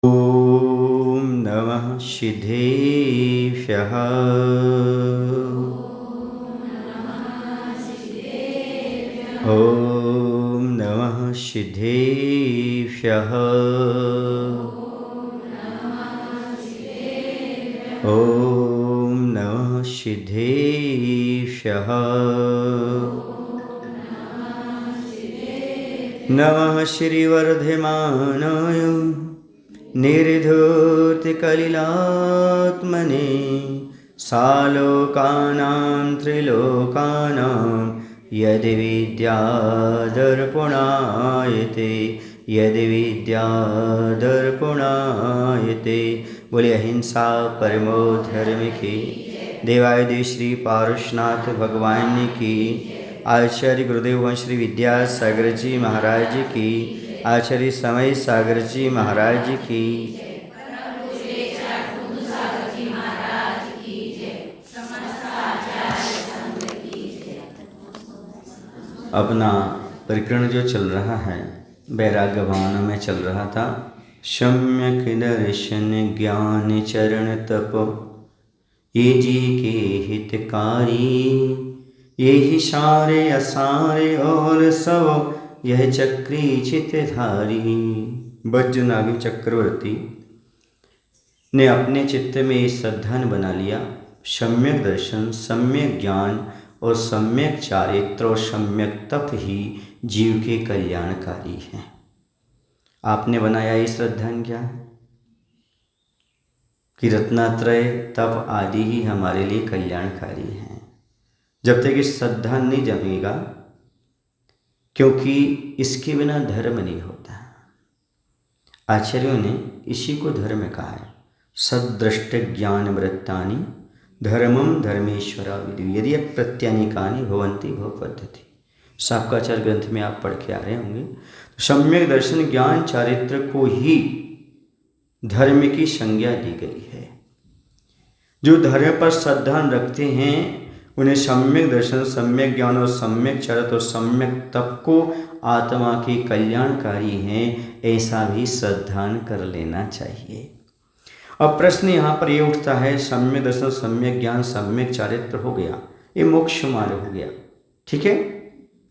ॐ नमः सिद्धेभ्यः। ॐ नमः सिद्धेभ्यः। ॐ नमः सिद्धेभ्यः। नमः श्रीवर्धमानाय निर्धूतकलिलात्मने सालोकानां त्रिलोकानां यद्विद्यादर्पणायते यद्विद्यादर्पणायते। बोले अहिंसा परमो धर्म की। देवादिदेव श्री पारुषनाथ भगवान की। आचार्य गुरुदेव श्री विद्यासागर जी महाराज की। आचार्य समय सागर जी महाराज की। अपना प्रकरण जो चल रहा है वैराग्य भावना में चल रहा था। सम्यक दर्शन ज्ञान चरण तप ये जी के हितकारी, ये ही सारे असारे और सब यह चक्री चित्तधारी। वज्रनाभि चक्रवर्ती ने अपने चित्त में ये सद्धन बना लिया। सम्यक दर्शन, सम्यक ज्ञान और सम्यक चारित्र और सम्यक तप ही जीव के कल्याणकारी हैं। आपने बनाया ये श्रद्धान क्या है कि रत्नात्रय तप आदि ही हमारे लिए कल्याणकारी हैं। जब तक ये श्रद्धान नहीं जमेगा, क्योंकि इसके बिना धर्म नहीं होता। आचार्यों ने इसी को धर्म कहा है। सदृष्ट ज्ञान वृत्तानि धर्मम धर्मेश्वरा विदु यदि प्रत्यानिकानि भवन्ति भव पद्धति। शाक्याचार्य ग्रंथ में आप पढ़ के आ रहे होंगे। तो सम्यक दर्शन ज्ञान चारित्र को ही धर्म की संज्ञा दी गई है। जो धर्म पर श्रद्धा रखते हैं उन्हें सम्यक दर्शन, सम्यक ज्ञान और सम्यक चारित्र और सम्यक तप को आत्मा के कल्याणकारी हैं, ऐसा भी श्रद्धान कर लेना चाहिए। अब प्रश्न यहाँ पर ये उठता है, सम्यक दर्शन, सम्यक ज्ञान, सम्यक चारित्र हो गया, ये मोक्ष मार्ग हो गया, ठीक है,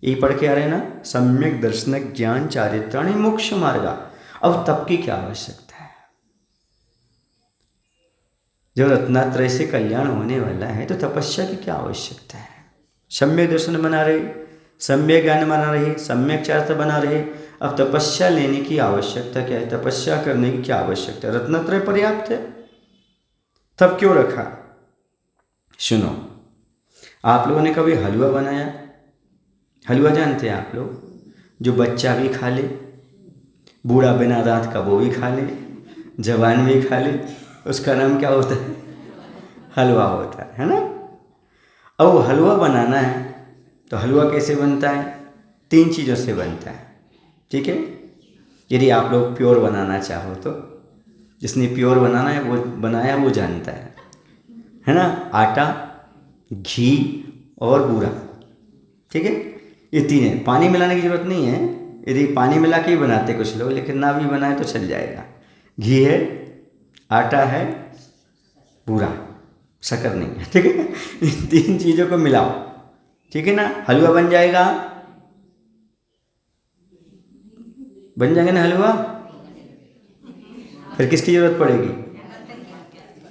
ये पढ़ के आ रहे हैं ना, सम्यक दर्शन ज्ञान चारित्राणि मोक्ष मार्ग। अब तप की क्या आवश्यकता है? जब रत्नात्रय से कल्याण होने वाला है तो तपस्या की क्या आवश्यकता है? सम्यक दर्शन बना रहे, सम्यक ज्ञान बना रहे, सम्यक चारित्र बना रहे, अब तपस्या लेने की आवश्यकता क्या है? तपस्या करने की क्या आवश्यकता है? रत्नात्रय पर्याप्त है, तब क्यों रखा? सुनो, आप लोगों ने कभी हलवा बनाया? हलवा जानते हैं आप लोग? जो बच्चा भी खा ले, बूढ़ा बिना दांत का वो भी खा ले, जवान भी खा ले, उसका नाम क्या होता है? हलवा होता है ना। अब हलवा बनाना है तो हलवा कैसे बनता है? 3 चीज़ों से बनता है, ठीक है। यदि आप लोग प्योर बनाना चाहो तो, जिसने प्योर बनाना है वो बनाया, वो जानता है ना। आटा, घी और बूरा, ठीक है, ये 3 है। पानी मिलाने की ज़रूरत नहीं है। यदि पानी मिला के ही बनाते कुछ लोग, लेकिन ना भी बनाए तो चल जाएगा। घी है, आटा है, बूरा, शक्कर नहीं है, ठीक है। इन 3 चीज़ों को मिलाओ, ठीक है ना, हलवा बन जाएगा। बन जाएगा ना हलवा। फिर किसकी ज़रूरत पड़ेगी?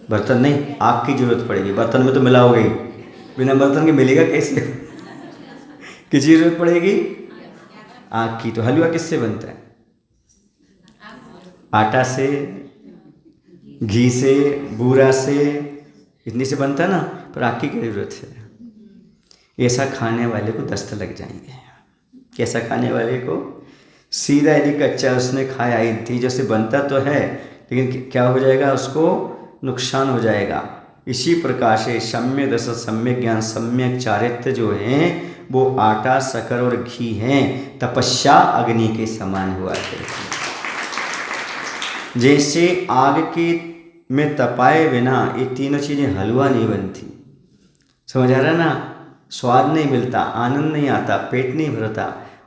बर्तन नहीं, आग की ज़रूरत पड़ेगी। बर्तन में तो मिलाओगे ही, बिना बर्तन के मिलेगा कैसे? किसकी ज़रूरत पड़ेगी? आग की। तो हलवा किससे बनता है? आटा से, घी से, बूरा से, इतनी से बनता है ना। पर आग की क्या ज़रूरत है? ऐसा खाने वाले को दस्त लग जाएंगे। कैसा खाने वाले को? सीधा यदि कच्चा उसने खाया, इतनी जैसे बनता तो है, लेकिन क्या हो जाएगा? उसको नुकसान हो जाएगा। इसी प्रकार से सम्यक दर्शन, सम्यक ज्ञान, सम्यक चारित्र जो हैं वो आटा, शक्कर और घी हैं। तपस्या अग्नि के समान हुआ करती है। जैसे आग के में तपाए बिना ये तीनों चीज़ें हलवा नहीं बनती, समझ आ रहा ना। स्वाद नहीं मिलता, आनंद नहीं आता, पेट नहीं भरता।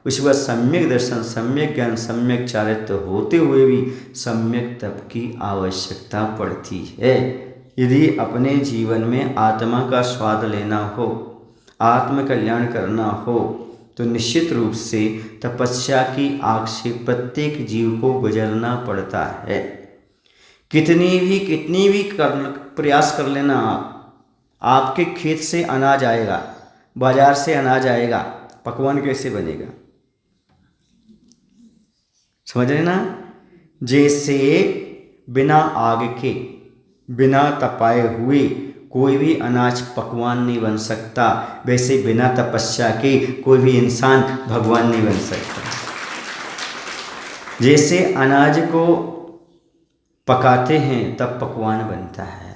उसके बाद सम्यक दर्शन, सम्यक ज्ञान, सम्यक चारित्र होते हुए भी सम्यक तप की आवश्यकता पड़ती है। यदि अपने जीवन में आत्मा का स्वाद लेना हो, आत्म कल्याण करना हो, तो निश्चित रूप से तपस्या की आग से प्रत्येक जीव को गुजरना पड़ता है। कितनी भी प्रयास कर लेना आपके खेत से अनाज आएगा, बाजार से अनाज आएगा, पकवान कैसे बनेगा? समझ रहे ना? जैसे बिना आग के, बिना तपाए हुए कोई भी अनाज पकवान नहीं बन सकता, वैसे बिना तपस्या के कोई भी इंसान भगवान नहीं बन सकता। जैसे अनाज को पकाते हैं तब पकवान बनता है,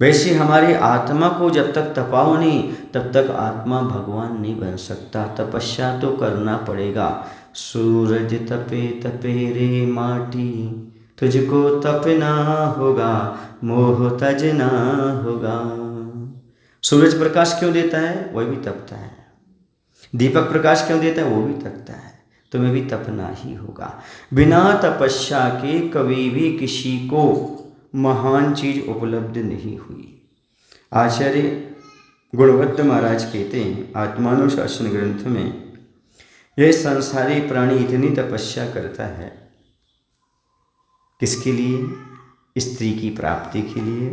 वैसे हमारी आत्मा को जब तक तपाओ नहीं तब तक आत्मा भगवान नहीं बन सकता। तपस्या तो करना पड़ेगा। सूरज तपे तपे रे माटी, तुझको तपना होगा, मोह तजना होगा। सूरज प्रकाश क्यों देता है? वह भी तपता है। दीपक प्रकाश क्यों देता है? वो भी तपता है। तुम्हें भी तपना ही होगा। बिना तपस्या के कभी भी किसी को महान चीज उपलब्ध नहीं हुई। आचार्य गुणवत्त महाराज कहते हैं आत्मानुशासन ग्रंथ में, यह संसारी प्राणी इतनी तपस्या करता है किसके लिए? स्त्री की प्राप्ति के लिए,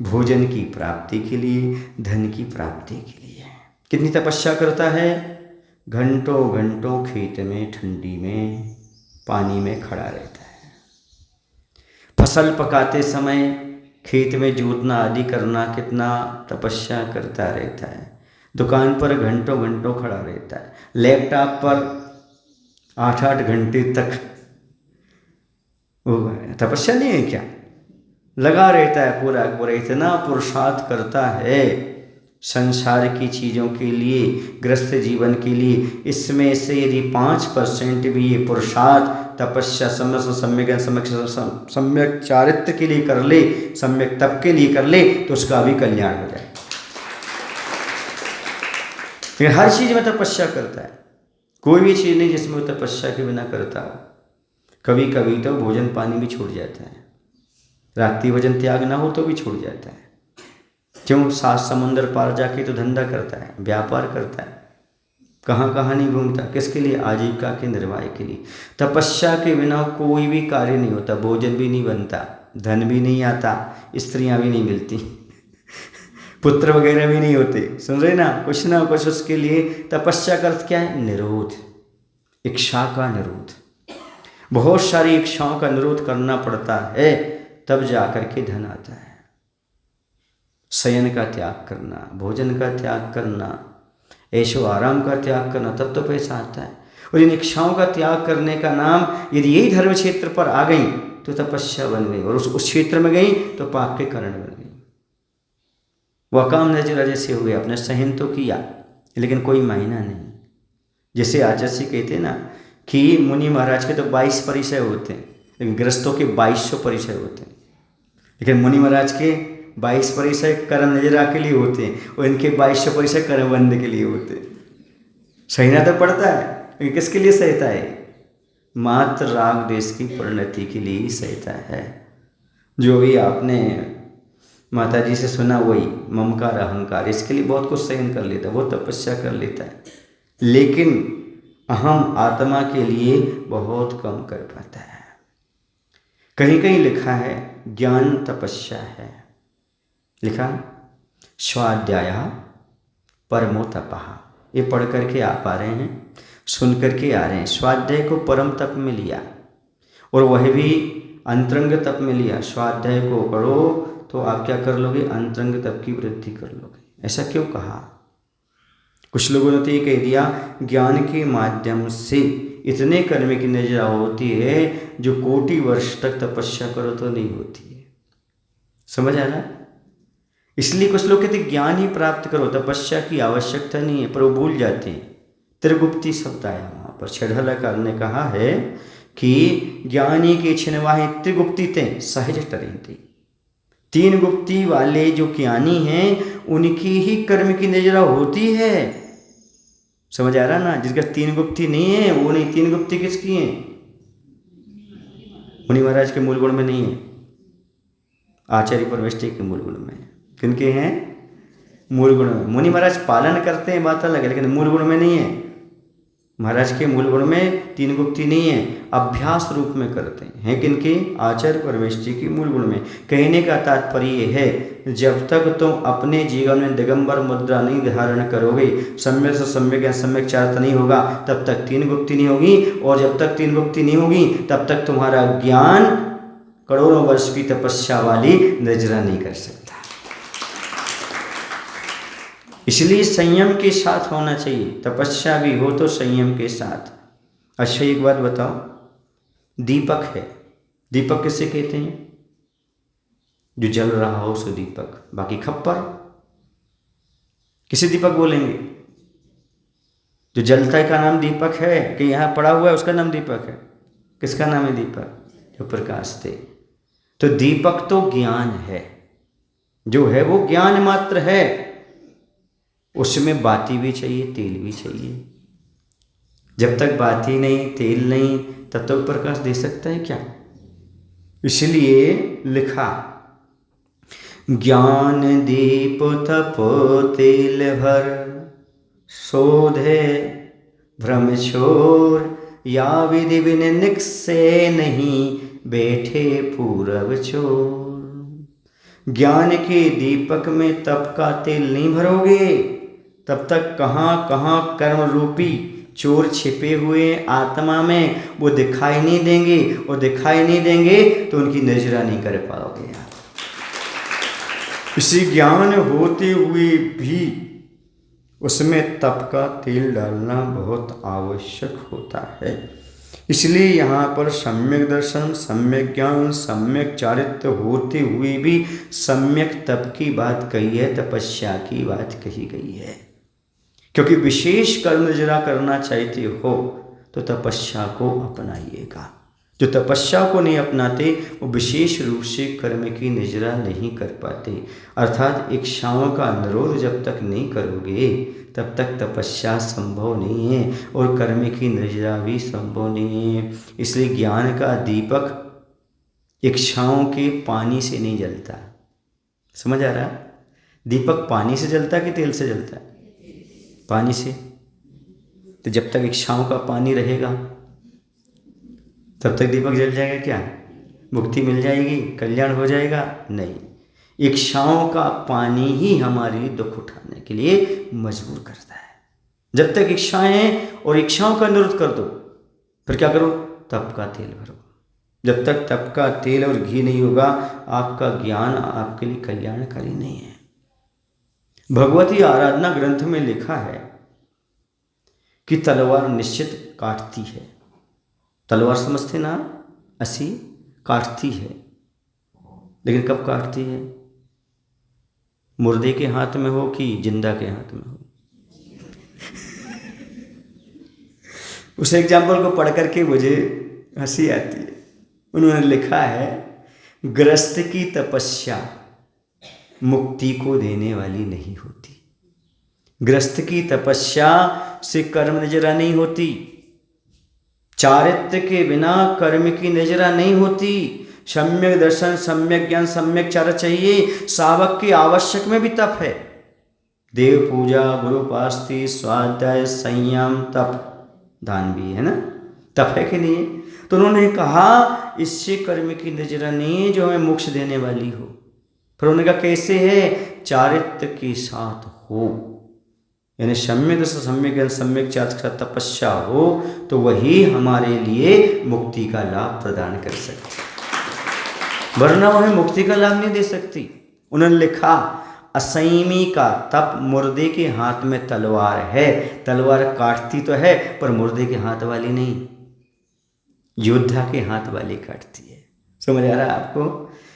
भोजन की प्राप्ति के लिए, धन की प्राप्ति के लिए। कितनी तपस्या करता है? घंटों घंटों खेत में ठंडी में पानी में खड़ा रहता है। फसल पकाते समय खेत में जोतना आदि करना कितना तपस्या करता रहता है। दुकान पर घंटों घंटों खड़ा रहता है। लैपटॉप पर 8-8 घंटे तक वो तपस्या नहीं है क्या? लगा रहता है पूरा पूरा। इतना पुरुषार्थ करता है संसार की चीज़ों के लिए, ग्रस्त जीवन के लिए। इसमें से यदि 5% भी ये पुरुषार्थ तपस्या सम्यक चारित्र के लिए कर ले, सम्यक तप के लिए कर ले, तो उसका भी कल्याण हो जाए। फिर हर चीज़ में तपस्या करता है। कोई भी चीज़ नहीं जिसमें वो तपस्या के बिना करता हो। कभी कभी तो भोजन पानी भी छूट जाता है, रात्रि भोजन त्याग ना हो तो भी छूट जाता है। क्यों? 7 समुंदर पार जाके तो धंधा करता है, व्यापार करता है, कहाँ कहाँ नहीं घूमता। किसके लिए? आजीविका के निर्वाह के लिए। तपस्या के बिना कोई भी कार्य नहीं होता। भोजन भी नहीं बनता, धन भी नहीं आता, स्त्रियाँ भी नहीं मिलती, पुत्र वगैरह भी नहीं होते। सुन रहे ना? कुछ ना कुछ उसके लिए। तपस्या का अर्थ क्या है? निरोध, इच्छा का निरोध। बहुत सारी इच्छाओं का निरोध करना पड़ता है, तब जाकर के धन आता है। शयन का त्याग करना, भोजन का त्याग करना, ऐशो आराम का त्याग करना, तब तो पैसा आता है। और इन इच्छाओं का त्याग करने का नाम, यदि यही धर्म क्षेत्र पर आ गई तो तपस्या बन गई, और उस क्षेत्र में गई तो पाप के कारण बन गई। वह काम नजर जैसे हुए, अपने सहन तो किया लेकिन कोई मायना नहीं। जैसे आचार्य कहते हैं ना कि मुनि महाराज के तो 22 परिचय होते हैं, लेकिन गृहस्थों के 2200 परिचय होते हैं। लेकिन मुनि महाराज के 22 परिचय कर्म नजरा के लिए होते हैं, और इनके 2200 परिचय कर्म बंद के लिए होते हैं। सहना तो पड़ता है, लेकिन किसके लिए सहता है? मात्र राग देश की परिणति के लिए ही सहता है। जो भी आपने माता जी से सुना वही, ममकार अहंकार, इसके लिए बहुत कुछ सहन कर लेता है, बहुत तपस्या कर लेता है, लेकिन अहम आत्मा के लिए बहुत कम कर पाता है। कहीं कहीं लिखा है ज्ञान तपस्या है, लिखा स्वाध्याय परमो तपः। ये पढ़ करके आप आ रहे हैं, सुन करके आ रहे हैं। स्वाध्याय को परम तप में लिया और वह भी अंतरंग तप में लिया। स्वाध्याय को पढ़ो तो आप क्या कर लोगे? अंतरंग तप की वृद्धि कर लोगे। ऐसा क्यों कहा? कुछ लोगों ने तो ये कह दिया ज्ञान के माध्यम से इतने कर्म की नजर होती है जो कोटि वर्ष तक तपस्या करो तो नहीं होती है। समझ आ रहा? इसलिए कुछ लोग कहते ज्ञान ही प्राप्त करो, तपस्या की आवश्यकता नहीं है, पर वो भूल जाते हैं। त्रिगुप्ती शब्द आया वहाँ पर। छेड़हलाकार ने कहा है कि ज्ञानी के छिनवाहे त्रिगुप्ती ते सहज टरेंते। 3 गुप्ती वाले जो ज्ञानी हैं उनकी ही कर्म की नजरा होती है। समझ आ रहा ना? जिसका 3 गुप्ती नहीं है वो नहीं, 3 गुप्ती किसकी है? मुनि महाराज के मूल गुण में नहीं है, आचार्य परमेष्टि के मूल गुण में है। किनके हैं? मूल गुण में। मुनि महाराज पालन करते हैं बात अलग है, लेकिन मूल गुण में नहीं है। महाराज के मूल गुण में 3 गुप्ती नहीं है, अभ्यास रूप में करते हैं। किनके? आचार्य परमेष्टि के मूल गुण में। कहने का तात्पर्य है, जब तक तुम अपने जीवन में दिगंबर मुद्रा नहीं धारण करोगे, सम्यक से सम्यक या सम्यक चारित्र नहीं होगा, तब तक 3 गुप्ती नहीं होगी। और जब तक 3 गुप्ती नहीं होगी तब तक तुम्हारा ज्ञान करोड़ों वर्ष की तपस्या वाली नजरा नहीं कर सकता। इसलिए संयम के साथ होना चाहिए, तपस्या भी हो तो संयम के साथ। अच्छा एक बात बताओ, दीपक है, दीपक किसे कहते हैं? जो जल रहा हो सो दीपक, बाकी खप्पर। किसे दीपक बोलेंगे? जो जलता का नाम दीपक है कि यहाँ पड़ा हुआ है उसका नाम दीपक है? किसका नाम है दीपक? जो प्रकाश थे। तो दीपक तो ज्ञान है, जो है वो ज्ञान मात्र है, उसमें बाती भी चाहिए, तेल भी चाहिए। जब तक बाती नहीं, तेल नहीं, तब तक प्रकाश दे सकता है क्या? इसलिए लिखा, ज्ञान दीप तप तेल भर, शोधे भ्रम छोर, या विधि बिन निकसे नहीं, बैठे पूरब चोर। ज्ञान के दीपक में तप का तेल नहीं भरोगे तब तक कहाँ कहाँ कर्म रूपी चोर छिपे हुए आत्मा में, वो दिखाई नहीं देंगे, और दिखाई नहीं देंगे तो उनकी नजरा नहीं कर पाओगे आप। इसी ज्ञान होते हुए भी उसमें तप का तेल डालना बहुत आवश्यक होता है। इसलिए यहाँ पर सम्यक दर्शन, सम्यक ज्ञान, सम्यक चारित्र होते हुए भी सम्यक तप की बात कही है, तपस्या की बात कही गई है। क्योंकि विशेष कर्म जरा करना चाहते हो तो तपस्या को अपनाइएगा। जो तपस्या को नहीं अपनाते वो विशेष रूप से कर्म की निजरा नहीं कर पाते। अर्थात इच्छाओं का अनुरोध जब तक नहीं करोगे तब तक तपस्या संभव नहीं है, और कर्म की निजरा भी संभव नहीं है। इसलिए ज्ञान का दीपक इच्छाओं के पानी से नहीं जलता। समझ आ रहा? दीपक पानी से जलता कि तेल से जलता है? पानी से। तो जब तक इच्छाओं का पानी रहेगा तब तक दीपक जल जाएगा क्या? मुक्ति मिल जाएगी? कल्याण हो जाएगा? नहीं। इच्छाओं का पानी ही हमारे लिए दुख उठाने के लिए मजबूर करता है। जब तक इच्छाएं हैं और इच्छाओं का अनुरोध कर दो, फिर क्या करो? तप का तेल भरो। जब तक तप का तेल और घी नहीं होगा आपका ज्ञान आपके लिए कल्याणकारी नहीं है। भगवती आराधना ग्रंथ में लिखा है कि तलवार निश्चित काटती है। तलवार समझते ना? असी काटती है, लेकिन कब काटती है? मुर्दे के हाथ में हो कि जिंदा के हाथ में हो? उस एग्जाम्पल को पढ़ करके मुझे हंसी आती है। उन्होंने लिखा है, ग्रस्त की तपस्या मुक्ति को देने वाली नहीं होती। ग्रस्त की तपस्या से कर्म नजरा नहीं होती। चारित्र के बिना कर्म की नजरा नहीं होती। सम्यक दर्शन, सम्यक ज्ञान, सम्यक चारित्र चाहिए। सावक के आवश्यक में भी तप है। देव पूजा, गुरु उपासना, स्वाध्याय, संयम, तप, दान भी है ना? तप है कि नहीं? तो उन्होंने कहा इससे कर्म की नजरा नहीं है जो हमें मोक्ष देने वाली हो। फिर उन्होंने कहा कैसे है? चारित्र के साथ हो, यानी सम्यक दर्शन, सम्यक ज्ञान, सम्यक चारित्र तपस्या हो तो वही हमारे लिए मुक्ति का लाभ प्रदान कर सकती, वरना वह मुक्ति का लाभ नहीं दे सकती। उन्होंने लिखा, असंयमी का तप मुर्दे के हाथ में तलवार है। तलवार काटती तो है पर मुर्दे के हाथ वाली नहीं, योद्धा के हाथ वाली काटती है। समझ आ रहा है आपको?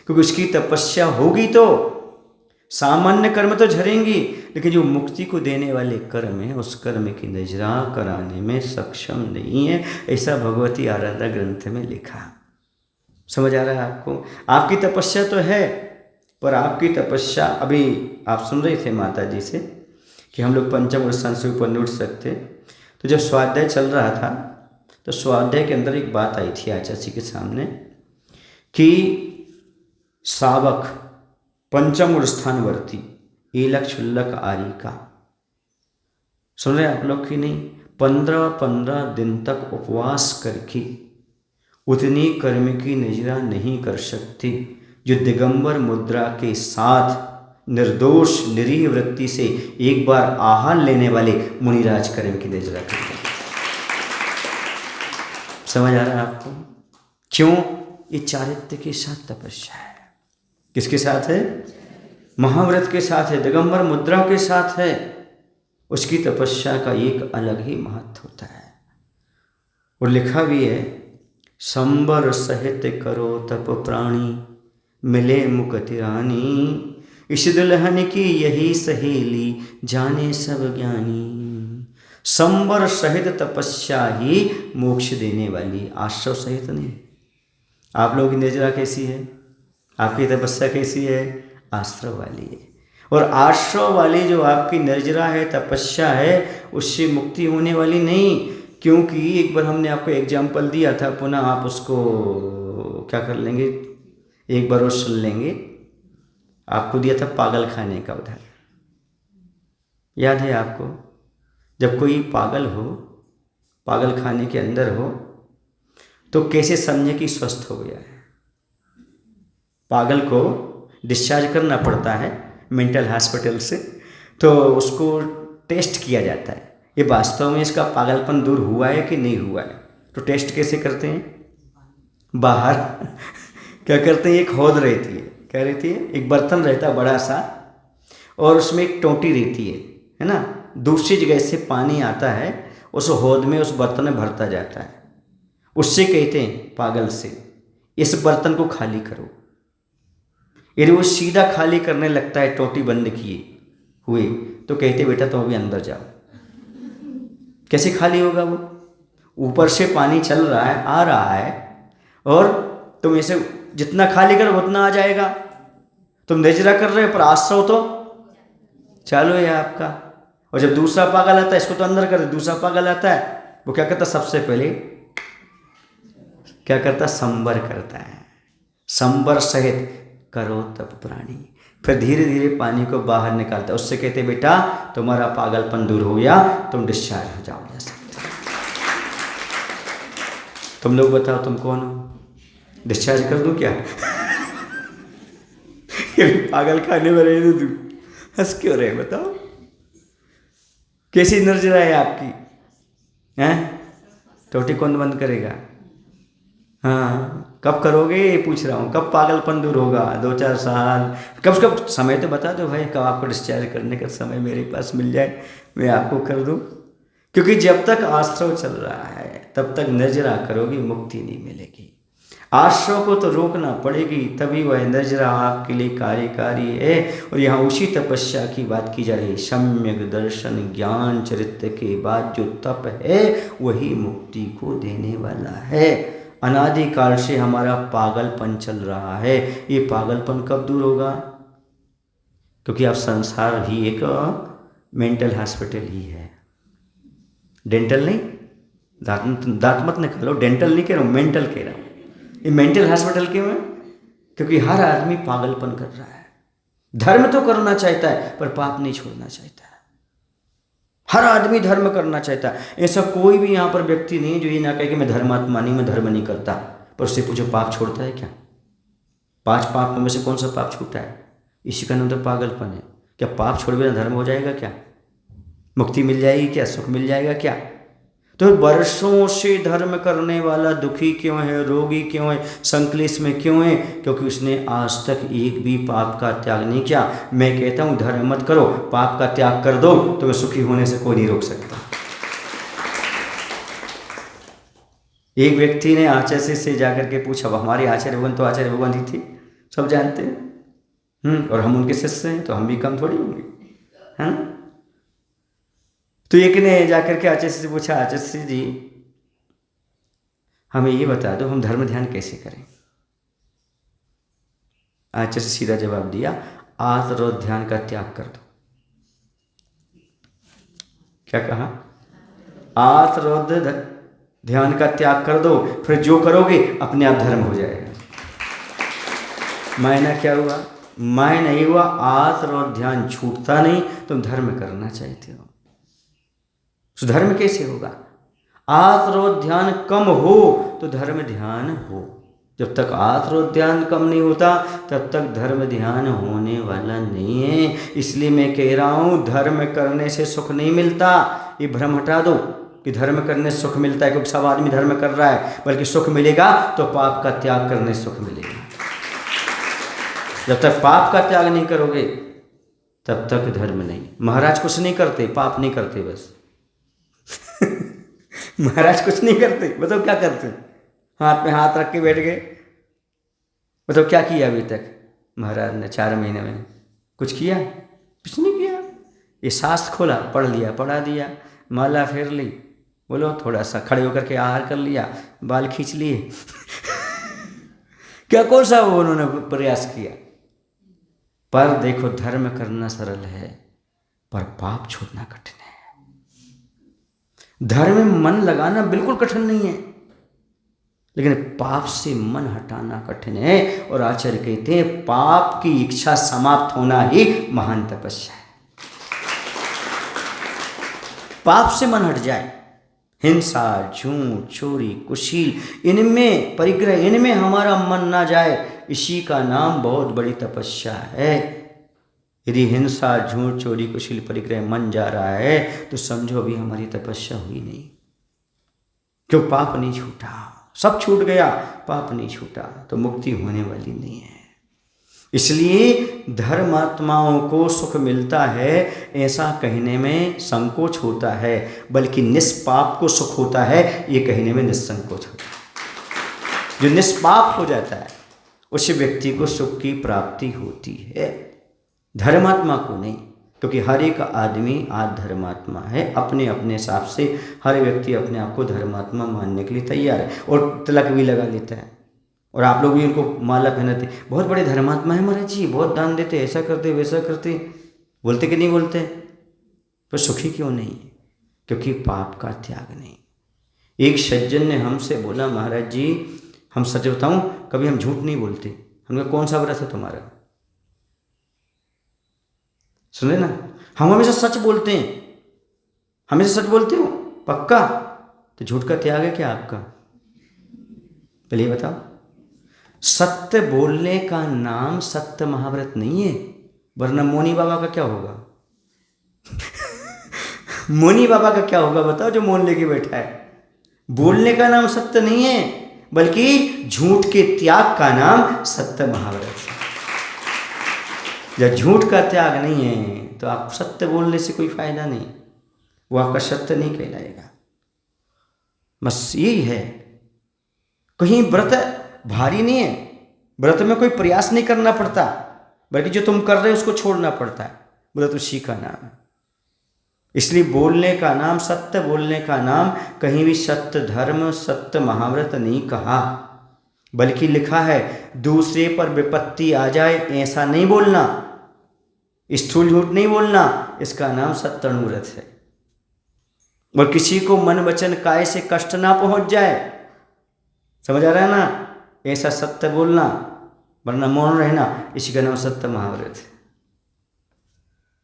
क्योंकि उसकी तपस्या होगी तो सामान्य कर्म तो झरेंगी, लेकिन जो मुक्ति को देने वाले कर्म है उस कर्म की नजरा कराने में सक्षम नहीं है। ऐसा भगवती आराधना ग्रंथ में लिखा। समझ आ रहा है आपको? आपकी तपस्या तो है, पर आपकी तपस्या, अभी आप सुन रहे थे माता जी से कि हम लोग पंचम और स्थान से ऊपर नहीं उठ सकते। तो जब स्वाध्याय चल रहा था तो स्वाध्याय के अंदर एक बात आई थी आचार्य जी के सामने कि सावक पंचम और स्थानवर्ती एलक क्षुल्लक आरी का, सुन रहे आप लोग कि नहीं, 15 दिन तक उपवास करके उतनी कर्म की निजरा नहीं कर सकती जो दिगंबर मुद्रा के साथ निर्दोष निरीह वृत्ति से एक बार आहार लेने वाले मुनिराज कर्म की निजरा करते। समझ आ रहा है आपको? क्यों? ये चारित्र्य के साथ तपस्या है। किसके साथ है? महाव्रत के साथ है, दिगंबर मुद्रा के साथ है। उसकी तपस्या का एक अलग ही महत्व होता है। और लिखा भी है, संबर सहित करो तप प्राणी मिले मुक्ति रानी, इस दुल्हन की यही सहेली जाने सब ज्ञानी। संबर सहित तपस्या ही मोक्ष देने वाली, आश्रव सहित नहीं। आप लोगों की निजरा कैसी है? आपकी तपस्या कैसी है? आश्रव वाली है। और आश्रव वाली जो आपकी निर्जरा है, तपस्या है, उससे मुक्ति होने वाली नहीं। क्योंकि एक बार हमने आपको एग्जाम्पल दिया था, पुनः आप उसको क्या कर लेंगे, एक बार और सुन लेंगे। आपको दिया था पागल खाने का उदाहरण, याद है आपको? जब कोई पागल हो, पागल खाने के अंदर हो, तो कैसे समझे कि स्वस्थ हो गया है? पागल को डिस्चार्ज करना पड़ता है मेंटल हॉस्पिटल से, तो उसको टेस्ट किया जाता है, ये वास्तव में इसका पागलपन दूर हुआ है कि नहीं हुआ है। तो टेस्ट कैसे करते हैं? बाहर क्या करते हैं, एक हौद रहती है, क्या रहती है, एक बर्तन रहता है बड़ा सा, और उसमें एक टोंटी रहती है ना, दूसरी जगह से पानी आता है, उस हौद में उस बर्तन में भरता जाता है। उससे कहते हैं पागल से, इस बर्तन को खाली करो। यदि वो सीधा खाली करने लगता है टोंटी बंद किए हुए, तो कहते बेटा तुम अभी अंदर जाओ। कैसे खाली होगा वो? ऊपर से पानी चल रहा है, आ रहा है, और तुम इसे जितना खाली करो उतना आ जाएगा। तुम निजरा कर रहे हो पर आश्रव तो चालू है आपका। और जब दूसरा पागल आता है, इसको तो अंदर कर दे, दूसरा पागल आता है, वो क्या करता, सबसे पहले क्या करता, संबर करता है। संबर सहित करो तप प्राणी, फिर धीरे धीरे पानी को बाहर निकालता है। उससे कहते बेटा तुम्हारा पागलपन दूर हो गया, तुम डिस्चार्ज हो जाओ। ऐसा तुम लोग बताओ तुम कौन हो? डिस्चार्ज कर दूं क्या? पागल खाने में रहे तू, हंस क्यों रहे बताओ? कैसी निर्जरा है आपकी? हैं? टोटी कौन बंद करेगा? हाँ, कब करोगे ये पूछ रहा हूँ, कब पागलपन दूर होगा? 2-4 साल? कब समय तो बता दो भाई, कब आपको डिस्चार्ज करने का समय मेरे पास मिल जाए, मैं आपको कर दूँ। क्योंकि जब तक आश्रव चल रहा है तब तक निर्जरा करोगी, मुक्ति नहीं मिलेगी। आश्रव को तो रोकना पड़ेगी, तभी वह निर्जरा आपके लिए कार्यकारी है। और यहाँ उसी तपस्या की बात की जा रही है। सम्यक दर्शन ज्ञान चरित्र के बाद जो तप है वही मुक्ति को देने वाला है। अनादिकाल से हमारा पागलपन चल रहा है, ये पागलपन कब दूर होगा? क्योंकि अब संसार भी एक मेंटल हॉस्पिटल ही है, डेंटल नहीं, दांत मत निकालो, डेंटल नहीं कह रहा हूँ, मेंटल कह रहा हूँ। ये मेंटल हॉस्पिटल क्यों है? क्योंकि हर आदमी पागलपन कर रहा है। धर्म तो करना चाहता है पर पाप नहीं छोड़ना चाहता है। हर आदमी धर्म करना चाहता है, ऐसा कोई भी यहाँ पर व्यक्ति नहीं जो ये ना कहे कि मैं धर्मात्मा नहीं, मैं धर्म नहीं करता। पर उससे पूछो पाप छोड़ता है क्या? 5 पाप में से कौन सा पाप छूटा है? इसी का नाम तो पागलपन है। क्या पाप छोड़ बिना धर्म हो जाएगा क्या? मुक्ति मिल जाएगी क्या? सुख मिल जाएगा क्या? तो वर्षों से धर्म करने वाला दुखी क्यों है, रोगी क्यों है, संक्लेश में क्यों है? क्योंकि उसने आज तक एक भी पाप का त्याग नहीं किया। मैं कहता हूँ धर्म मत करो, पाप का त्याग कर दो, तुम्हें सुखी होने से कोई नहीं रोक सकता। एक व्यक्ति ने आचार्य से जाकर के पूछा, हमारे आचार्य भगवान तो आचार्य भगवान ही थे, सब जानते हैं, और हम उनके शिष्य हैं, तो हम भी कम थोड़ी होंगे, है ना? तो एक ने जाकर के आचार्य से पूछा, आचार्य जी हमें ये बता दो हम धर्म ध्यान कैसे करें? आचार्य सीधा जवाब दिया, आत्म ध्यान का त्याग कर दो। क्या कहा? आर्त रौद्र ध्यान का त्याग कर दो, फिर जो करोगे अपने आप धर्म हो जाएगा। मायना क्या हुआ? मायना नहीं हुआ, आर्त और ध्यान छूटता नहीं, तुम धर्म करना चाहते हो, तो धर्म कैसे होगा? आर्त और ध्यान कम हो तो धर्म ध्यान हो। जब तक आर्त और ध्यान कम नहीं होता तब तक धर्म ध्यान होने वाला नहीं है। इसलिए मैं कह रहा हूँ, धर्म करने से सुख नहीं मिलता। ये भ्रम हटा दो कि धर्म करने से सुख मिलता है, क्योंकि सब आदमी धर्म कर रहा है। बल्कि सुख मिलेगा तो पाप का त्याग करने से सुख मिलेगा। जब तक पाप का त्याग नहीं करोगे तब तक धर्म नहीं। महाराज कुछ नहीं करते, पाप नहीं करते बस। महाराज कुछ नहीं करते, बताओ क्या करते? हाथ में हाथ रख के बैठ गए। बताओ क्या किया अभी तक महाराज ने 4 महीने में? कुछ किया? कुछ नहीं किया। ये शास्त्र खोला, पढ़ लिया, पढ़ा दिया, माला फेर ली, बोलो थोड़ा सा खड़े होकर के आहार कर लिया, बाल खींच लिए। क्या कौन सा वो उन्होंने प्रयास किया? पर देखो, धर्म करना सरल है पर पाप छोड़ना कठिन है। धर्म में मन लगाना बिल्कुल कठिन नहीं है, लेकिन पाप से मन हटाना कठिन है। और आचार्य कहते हैं, पाप की इच्छा समाप्त होना ही महान तपस्या है। पाप से मन हट जाए, हिंसा, झूठ, चोरी, कुशील, इनमें परिग्रह, इनमें हमारा मन ना जाए, इसी का नाम बहुत बड़ी तपस्या है। यदि हिंसा, झूठ, चोरी, कुशील, परिग्रह मन जा रहा है तो समझो अभी हमारी तपस्या हुई नहीं। क्यों? पाप नहीं छूटा। सब छूट गया, पाप नहीं छूटा तो मुक्ति होने वाली नहीं है। इसलिए धर्मात्माओं को सुख मिलता है ऐसा कहने में संकोच होता है, बल्कि निष्पाप को सुख होता है ये कहने में निसंकोच होता है। जो निष्पाप हो जाता है उस व्यक्ति को सुख की प्राप्ति होती है, धर्मात्मा को नहीं। क्योंकि हर एक आदमी आज धर्मात्मा है, अपने अपने हिसाब से हर व्यक्ति अपने आप को धर्मात्मा मानने के लिए तैयार है और तिलक भी लगा लेता है। और आप लोग भी उनको माला पहनाते, बहुत बड़े धर्मात्मा है महाराज जी, बहुत दान देते, ऐसा करते वैसा करते, बोलते कि नहीं बोलते? पर सुखी क्यों नहीं? क्योंकि पाप का त्याग नहीं। एक सज्जन ने हमसे बोला, महाराज जी हम सच बताऊं, कभी हम झूठ नहीं बोलते। हमने कहा कौन सा व्रत है तुम्हारा? सुने ना, हम हमेशा सच बोलते हैं। हमेशा सच बोलते हो पक्का? तो झूठ का त्याग है क्या आपका? पहले ये बताओ। सत्य बोलने का नाम सत्य महाव्रत नहीं है, वरना मोनी बाबा का क्या होगा? मोनी बाबा का क्या होगा बताओ, जो मौन लेके बैठा है। बोलने का नाम सत्य नहीं है, बल्कि झूठ के त्याग का नाम सत्य महाव्रत है। जब झूठ का त्याग नहीं है तो आप सत्य बोलने से कोई फायदा नहीं, वो आपका सत्य नहीं कहलाएगा। बस यही है। कहीं व्रत भारी नहीं है, व्रत में कोई प्रयास नहीं करना पड़ता, बल्कि जो तुम कर रहे हो उसको छोड़ना पड़ता है। व्रत उसी का नाम है। इसलिए बोलने का नाम, सत्य बोलने का नाम कहीं भी सत्य धर्म, सत्य महाव्रत नहीं कहा, बल्कि लिखा है दूसरे पर विपत्ति आ जाए ऐसा नहीं बोलना, स्थूल झूठ नहीं बोलना, इसका नाम सत्यानुव्रत है। और किसी को मन वचन काय से कष्ट ना पहुंच जाए, समझ आ रहा है ना, ऐसा सत्य बोलना, वरना मौन रहना, इसी का नाम सत्य महाव्रत है।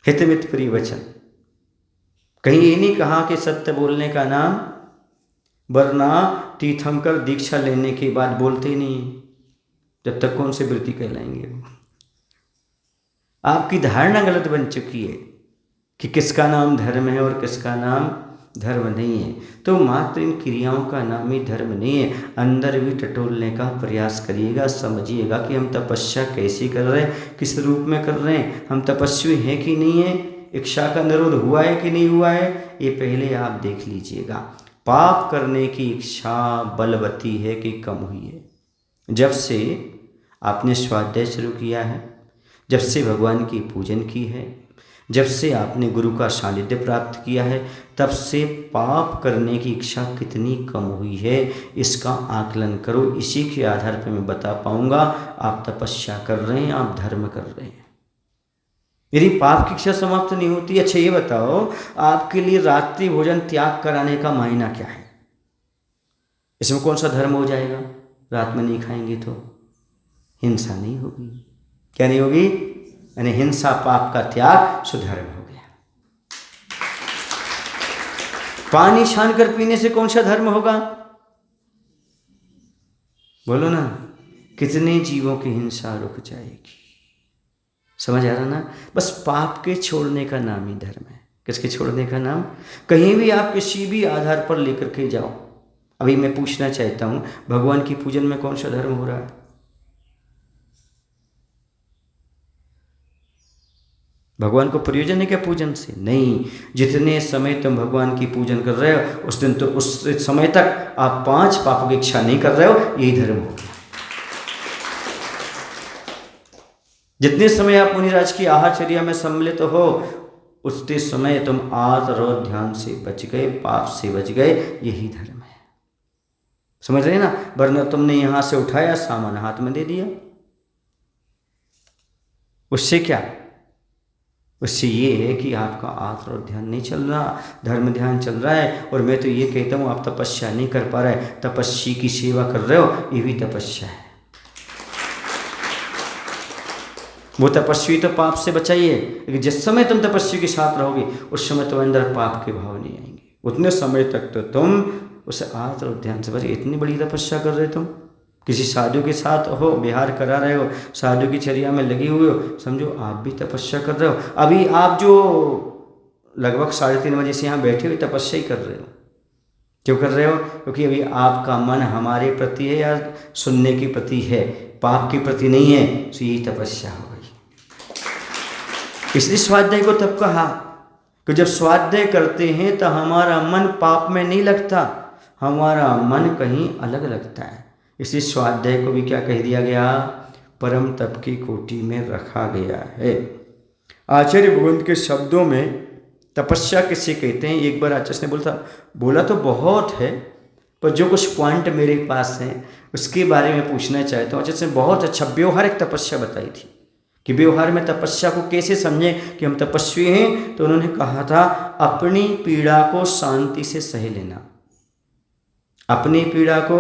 हितमित प्रिय वचन, कहीं ये नहीं कहा कि सत्य बोलने का नाम, वरना तीर्थंकर दीक्षा लेने के बाद बोलते नहीं, जब तक कौन से वृत्ति कहलाएंगे वो। आपकी धारणा गलत बन चुकी है कि किसका नाम धर्म है और किसका नाम धर्म नहीं है। तो मात्र इन क्रियाओं का नाम ही धर्म नहीं है। अंदर भी टटोलने का प्रयास करिएगा, समझिएगा कि हम तपस्या कैसे कर रहे हैं, किस रूप में कर रहे हैं, हम तपस्वी हैं कि नहीं है, इच्छा का निरोध हुआ है कि नहीं हुआ है, ये पहले आप देख लीजिएगा। पाप करने की इच्छा बलवती है कि कम हुई है? जब से आपने स्वाध्याय शुरू किया है, जब से भगवान की पूजन की है, जब से आपने गुरु का सानिध्य प्राप्त किया है, तब से पाप करने की इच्छा कितनी कम हुई है, इसका आकलन करो। इसी के आधार पर मैं बता पाऊंगा आप तपस्या कर रहे हैं, आप धर्म कर रहे हैं। यदि पाप की इच्छा समाप्त नहीं होती, अच्छा ये बताओ आपके लिए रात्रि भोजन त्याग कराने का मायना क्या है? इसमें कौन सा धर्म हो जाएगा? रात में नहीं खाएंगे तो हिंसा नहीं होगी। क्या नहीं होगी? यानी हिंसा पाप का त्याग सुधर्म हो गया। पानी छान कर पीने से कौन सा धर्म होगा? बोलो ना, कितने जीवों की हिंसा रुक जाएगी। समझ आ रहा ना? बस पाप के छोड़ने का नाम ही धर्म है। किसके छोड़ने का नाम? कहीं भी आप किसी भी आधार पर लेकर के जाओ। अभी मैं पूछना चाहता हूं, भगवान की पूजन में कौन सा धर्म हो रहा है? भगवान को प्रयोजन है क्या पूजन से? नहीं। जितने समय तुम भगवान की पूजन कर रहे हो उस दिन तो उस समय तक आप 5 पापों की इच्छा नहीं कर रहे हो, यही धर्म हो गया। जितने समय आप मुनिराज की आहारचर्या में सम्मिलित हो उतने समय तुम आत और ध्यान से बच गए, पाप से बच गए, यही धर्म है। समझ रहे ना? वरना तुमने यहां से उठाया, सामान हाथ में दे दिया, उससे क्या? उससे ये है कि आपका आत्म और ध्यान नहीं चल रहा, धर्म ध्यान चल रहा है। और मैं तो ये कहता हूँ आप तपस्या नहीं कर पा रहे, तपस्वी की सेवा कर रहे हो, ये भी तपस्या है। वो तपस्वी तो पाप से बचाइए, लेकिन जिस समय तुम तपस्वी के साथ रहोगे उस समय तुम्हारे अंदर पाप के भाव नहीं आएंगे। उतने समय तक तो तुम उसे आत्म और ध्यान से बचे। इतनी बड़ी तपस्या कर रहे तुम, किसी साधु के साथ हो, विहार करा रहे हो, साधु की चर्या में लगी हुए हो, समझो आप भी तपस्या कर रहे हो। अभी आप जो लगभग 3:30 बजे से यहाँ बैठे हुए तपस्या ही कर रहे हो। क्यों कर रहे हो? क्योंकि अभी आपका मन हमारे प्रति है या सुनने के प्रति है, पाप के प्रति नहीं है, तो यही तपस्या हो गई। इसलिए स्वाध्याय को तब कहा कि जब स्वाध्याय करते हैं तो हमारा मन पाप में नहीं लगता, हमारा मन कहीं अलग लगता है। इसी स्वाध्याय को भी क्या कह दिया गया? परम तप की कोटि में रखा गया है। आचार्य भगवंत के शब्दों में तपस्या किसे कहते हैं? एक बार आचार्य ने बोला तो बहुत है, पर जो कुछ पॉइंट मेरे पास हैं उसके बारे में पूछना चाहता हूँ। आचार्य ने बहुत अच्छा व्यवहारिक तपस्या बताई थी कि व्यवहार में तपस्या को कैसे समझें कि हम तपस्वी हैं। तो उन्होंने कहा था अपनी पीड़ा को शांति से सह लेना, अपनी पीड़ा को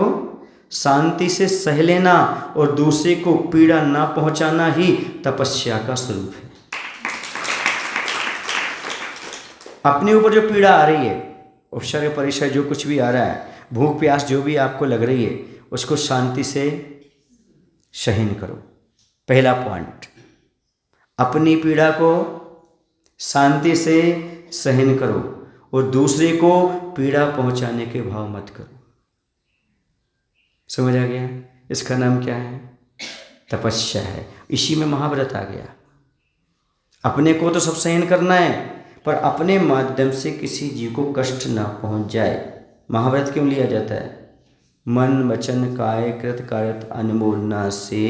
शांति से सह लेना और दूसरे को पीड़ा ना पहुंचाना ही तपस्या का स्वरूप है। अपने ऊपर जो पीड़ा आ रही है, उपसर्ग परिसर जो कुछ भी आ रहा है, भूख प्यास जो भी आपको लग रही है, उसको शांति से सहन करो। पहला पॉइंट, अपनी पीड़ा को शांति से सहन करो और दूसरे को पीड़ा पहुंचाने के भाव मत करो। समझ आ गया? इसका नाम क्या है? तपस्या है। इसी में महाव्रत आ गया। अपने को तो सब सहन करना है, पर अपने माध्यम से किसी जीव को कष्ट ना पहुंच जाए। महाव्रत क्यों लिया जाता है? मन वचन काय कृत कार्यत अनमोलना से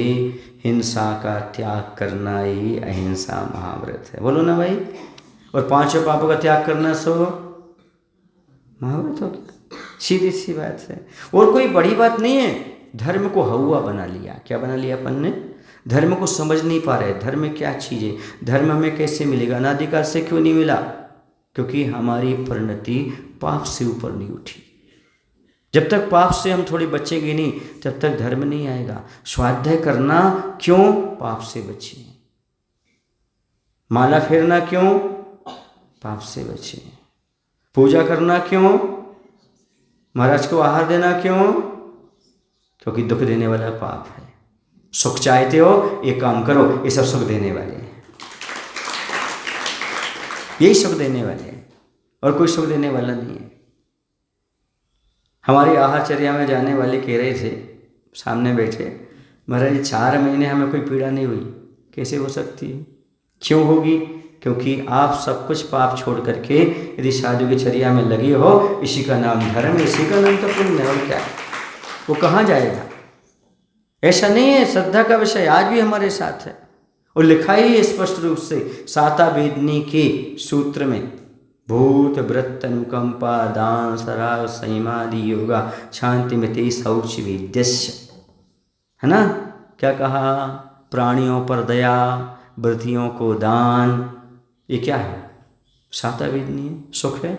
हिंसा का त्याग करना ही अहिंसा महाव्रत है। बोलो ना भाई। और 5 पापों का त्याग करना सो महाव्रत हो गया। सीधी सी बात है, और कोई बड़ी बात नहीं है। धर्म को हवा बना लिया। क्या बना लिया अपन ने? धर्म को समझ नहीं पा रहे। धर्म क्या चीज़ है, धर्म हमें कैसे मिलेगा, अनादिकाल से क्यों नहीं मिला? क्योंकि हमारी परिणति पाप से ऊपर नहीं उठी। जब तक पाप से हम थोड़ी बचेंगे नहीं, तब तक धर्म नहीं आएगा। स्वाध्याय करना क्यों? पाप से बचे। माला फेरना क्यों? पाप से बचे। पूजा करना क्यों? महाराज को आहार देना क्यों? क्योंकि दुख देने वाला पाप है। सुख चाहते हो, ये काम करो, ये सब सुख देने वाले हैं, यही सुख देने वाले हैं, और कोई सुख देने वाला नहीं है। हमारी आहारचर्या में जाने वाले कह रहे थे, सामने बैठे, महाराज 4 महीने हमें कोई पीड़ा नहीं हुई। कैसे हो सकती है? क्यों होगी? क्योंकि आप सब कुछ पाप छोड़ करके यदि साधु की चर्या में लगे हो, इसी का नाम धर्म, इसी का नाम तो पुण्य है। और क्या है? वो कहाँ जाएगा? ऐसा नहीं है। श्रद्धा का विषय आज भी हमारे साथ है, और लिखा ही है स्पष्ट रूप से सातावेदनी के सूत्र में, भूत व्रत अनुकंपा दान सराग संयमादि योगा शांति मिति शौच विद्यस्य, है ना? क्या कहा? प्राणियों पर दया, व्रतियों को दान, ये क्या है? साता वेदनी है, सुख है।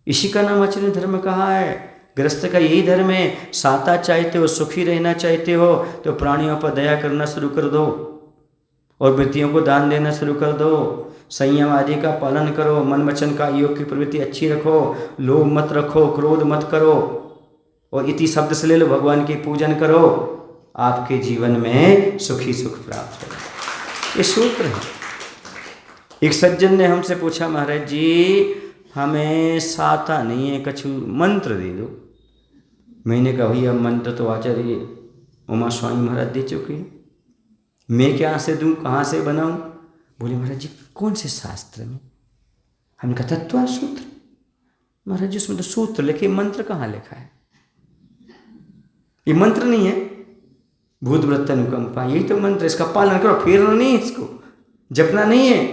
इसी का नाम आचरण धर्म कहा है। गृहस्थ का यही धर्म है। साता चाहते हो, सुखी रहना चाहते हो तो प्राणियों पर दया करना शुरू कर दो और वृत्तियों को दान देना शुरू कर दो। संयम आदि का पालन करो, मन वचन का योग की प्रवृत्ति अच्छी रखो, लोभ मत रखो, क्रोध मत करो और इति शब्द से ले लो, भगवान की पूजन करो, आपके जीवन में सुखी सुख प्राप्त हो। ये सूत्र है। एक सज्जन ने हमसे पूछा, महाराज जी हमें साता नहीं है, कछु मंत्र दे दो। मैंने कहा भैया मंत्र तो आचार्य उमा स्वामी महाराज दे चुके हैं, मैं क्या से दूं, कहाँ से बनाऊं? बोले महाराज जी कौन से शास्त्र में? हमने कहा तत्व सूत्र। महाराज जी उसमें तो सूत्र लिखे, मंत्र कहाँ लिखा है? ये मंत्र नहीं है, भूत वृत्त अनुकंपा यही तो मंत्र, इसका पालन करो, फेरना नहीं है, इसको जपना नहीं है,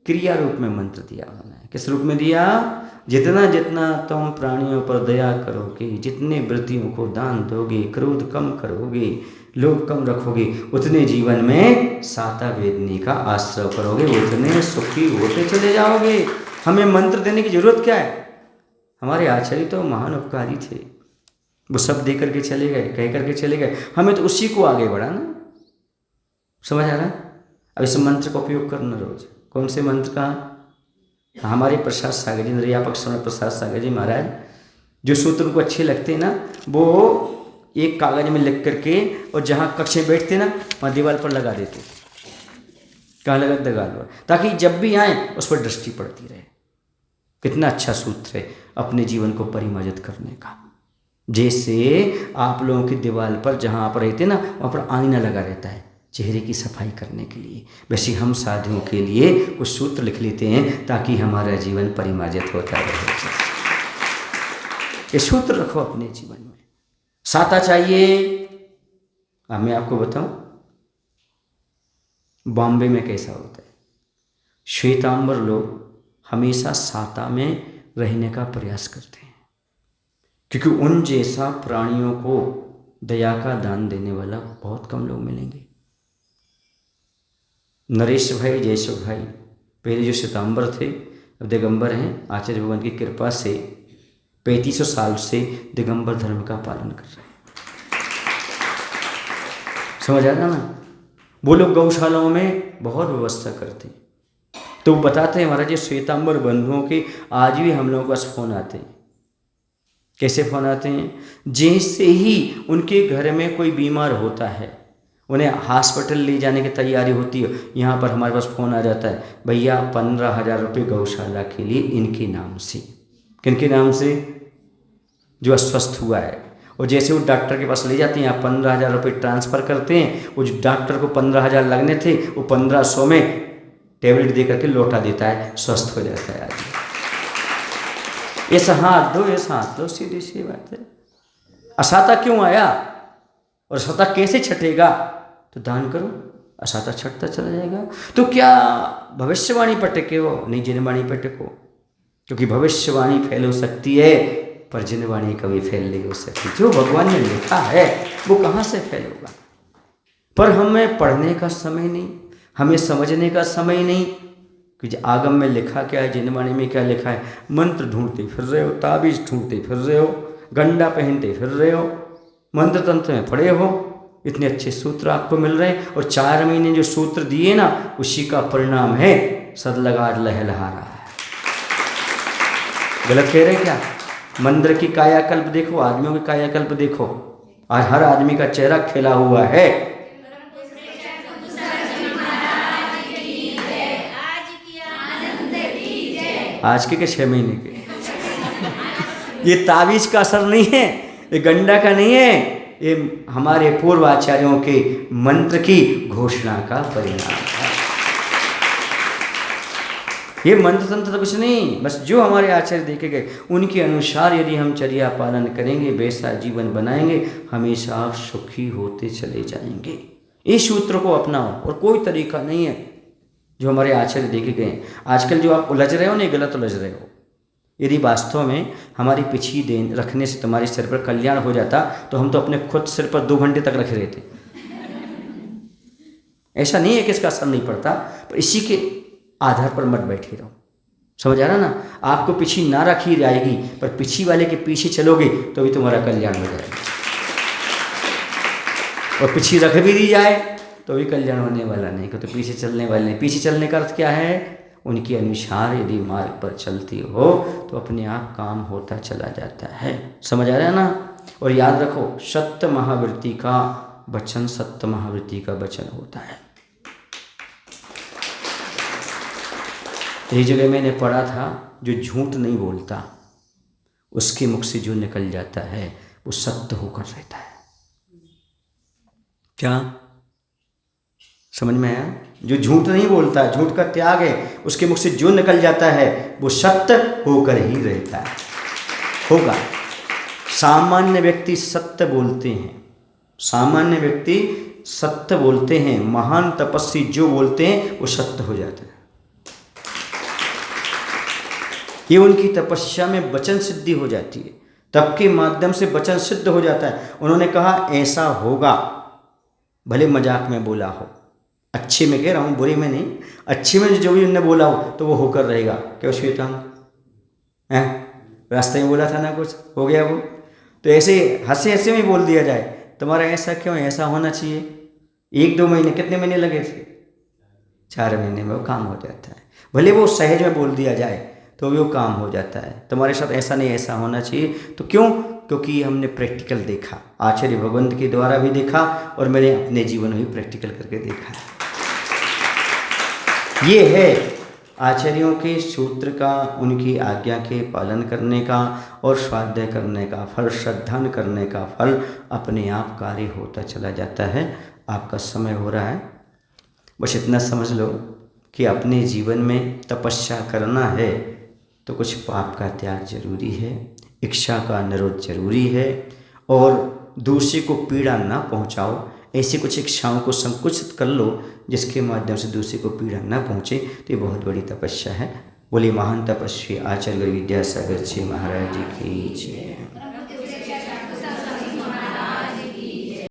क्रिया रूप में मंत्र दिया उन्होंने। किस रूप में दिया? जितना जितना तुम प्राणियों पर दया करोगे, जितने वृत्तियों को दान दोगे, क्रोध कम करोगे, लोभ कम रखोगे, उतने जीवन में साता वेदनी का आश्रय करोगे, उतने सुखी होते चले जाओगे। हमें मंत्र देने की जरूरत क्या है? हमारे आचार्य तो महान उपकारी थे, वो सब दे करके चले गए, कह करके चले गए, हमें तो उसी को आगे बढ़ाना। समझ आ रहा है? अब इस मंत्र का उपयोग करना रोज। कौन से मंत्र का? हमारे प्रसाद सागर जी, निर्यापक समय प्रसाद सागर जी महाराज, जो सूत्र को अच्छे लगते हैं ना, वो एक कागज में लिख करके और जहाँ कक्ष में बैठते ना वहाँ दीवार पर लगा देते। कहाँ लगा? दीवार पर, ताकि जब भी आए उस पर दृष्टि पड़ती रहे। कितना अच्छा सूत्र है अपने जीवन को परिमार्जित करने का। जैसे आप लोगों की दीवार पर जहाँ आप रहते ना वहाँ पर आईना लगा रहता है चेहरे की सफाई करने के लिए, वैसे हम साधुओं के लिए कुछ सूत्र लिख लेते हैं ताकि हमारा जीवन परिमार्जित होता रहे। ये सूत्र रखो अपने जीवन में। साता चाहिए। अब मैं आपको बताऊं बॉम्बे में कैसा होता है। श्वेतांबर लोग हमेशा साता में रहने का प्रयास करते हैं, क्योंकि उन जैसा प्राणियों को दया का दान देने वाला बहुत कम लोग मिलेंगे। नरेश भाई, जयसुख भाई पहले जो श्वेतांबर थे अब दिगंबर हैं। आचार्य भगवान की कृपा से 3500 साल से दिगंबर धर्म का पालन कर रहे हैं। समझ आता ना? वो लोग गौशालाओं में बहुत व्यवस्था करते हैं। तो वो बताते हैं महाराज जी श्वेतांबर बंधुओं के आज भी हम लोगों के पास फोन आते हैं। कैसे फोन आते हैं? जैसे ही उनके घर में कोई बीमार होता है, उन्हें हॉस्पिटल ले जाने की तैयारी होती है, यहाँ पर हमारे पास फ़ोन आ जाता है, भैया 15,000 रुपये गौशाला के लिए इनके नाम से। किनके नाम से? जो अस्वस्थ हुआ है। और जैसे वो डॉक्टर के पास ले जाते हैं, यहाँ 15,000 रुपये ट्रांसफ़र करते हैं। वो जो डॉक्टर को 15,000 लगने थे वो 1500 में टेबलेट दे करके लौटा देता है, स्वस्थ हो जाता है आदमी। ऐसा हाथ दो, ऐसा हाथ दो, सीधी सी बात है। असाता क्यों आया और असाता कैसे छटेगा? तो दान करो, असाता छटता चला जाएगा। तो क्या भविष्यवाणी पर टिके हो? नहीं, जिनवाणी पर टिको, क्योंकि भविष्यवाणी फैल हो सकती है पर जिनवाणी कभी फैल नहीं हो सकती। जो भगवान ने लिखा है वो कहाँ से फैल होगा? पर हमें पढ़ने का समय नहीं, हमें समझने का समय नहीं कि आगम में लिखा क्या है, जिनवाणी में क्या लिखा है। मंत्र ढूंढते फिर रहे हो, ताबीज ढूंढते फिर रहे हो, गंडा पहनते फिर रहे हो, मंत्र तंत्र में पढ़े हो, इतने अच्छे सूत्र आपको मिल रहे हैं और 4 महीने जो सूत्र दिए ना उसी का परिणाम है सदलगार लहलहा रहा है। गलत कह रहे क्या? मंदिर की कायाकल्प देखो, आदमियों की कायाकल्प देखो, आज हर आदमी का चेहरा खिला हुआ है। आज के 6 महीने के ये ताबीज का असर नहीं है, ये गंडा का नहीं है, ये हमारे पूर्वाचार्यों के मंत्र की घोषणा का परिणाम है। ये मंत्र तंत्र तो कुछ नहीं, बस जो हमारे आचार्य देखे गए उनके अनुसार यदि हम चर्या पालन करेंगे, वैसा जीवन बनाएंगे, हमेशा आप सुखी होते चले जाएंगे। इस सूत्र को अपनाओ और कोई तरीका नहीं है जो हमारे आचार्य देखे गए हैं। आजकल जो आप उलझ रहे हो नहीं, गलत उलझ रहे हो। यदि वास्तव में हमारी पिछली देन रखने से तुम्हारे सिर पर कल्याण हो जाता तो हम तो अपने खुद सिर पर 2 घंटे तक रखे रहते। ऐसा नहीं है कि इसका असर नहीं पड़ता, पर इसी के आधार पर मत बैठे रहो। समझ आ रहा ना? आपको पीछे ना रखी जाएगी, पर पीछे वाले के पीछे चलोगे तो भी तुम्हारा कल्याण हो जाएगा, और पीछे रख भी दी जाए तो भी कल्याण होने वाला नहीं, तो पीछे चलने वाले नहीं। पीछे चलने का अर्थ क्या है? उनके अनुसार यदि मार्ग पर चलती हो तो अपने आप काम होता चला जाता है। समझ आ रहा है ना? और याद रखो, सत्य महावृत्ति का वचन सत्य महावृत्ति का वचन होता है। एक जगह मैंने पढ़ा था, जो झूठ नहीं बोलता उसके मुख से जो निकल जाता है वो सत्य होकर रहता है। क्या समझ में आया? जो झूठ नहीं बोलता, झूठ का त्याग है, उसके मुख से जो निकल जाता है वो सत्य होकर ही रहता है, होगा। सामान्य व्यक्ति सत्य बोलते हैं, सामान्य व्यक्ति सत्य बोलते हैं। महान तपस्वी जो बोलते हैं वो सत्य हो जाता है। ये उनकी तपस्या में वचन सिद्धि हो जाती है, तप के माध्यम से वचन सिद्ध हो जाता है। उन्होंने कहा ऐसा होगा, भले मजाक में बोला हो, अच्छे में कह रहा हूँ, बुरे में नहीं, अच्छे में जो भी उन्होंने बोला हो तो वो होकर रहेगा। क्यों श्वेतांग? रास्ते में बोला था ना, कुछ हो गया वो, तो ऐसे हंसे हंसे में बोल दिया जाए तुम्हारा ऐसा क्यों, ऐसा होना चाहिए। 1-2 महीने, कितने महीने लगे थे? 4 महीने में वो काम हो जाता है। भले वो सहज में बोल दिया जाए तो भी वो काम हो जाता है। तुम्हारे साथ ऐसा नहीं, ऐसा होना चाहिए। तो क्यों? क्योंकि हमने प्रैक्टिकल देखा, आचार्य भगवंत के द्वारा भी देखा और मैंने अपने जीवन में भी प्रैक्टिकल करके देखा है। ये है आचार्यों के सूत्र का, उनकी आज्ञा के पालन करने का और स्वाध्याय करने का फल, श्रद्धान करने का फल अपने आप कार्य होता चला जाता है। आपका समय हो रहा है, बस इतना समझ लो कि अपने जीवन में तपस्या करना है तो कुछ पाप का त्याग जरूरी है, इच्छा का निरोध जरूरी है, और दूसरे को पीड़ा ना पहुंचाओ। ऐसी कुछ इच्छाओं को संकुचित कर लो जिसके माध्यम से दूसरे को पीड़ा ना पहुंचे, तो ये बहुत बड़ी तपस्या है। बोले महान तपस्वी आचार्य विद्यासागर जी महाराज जी की जय।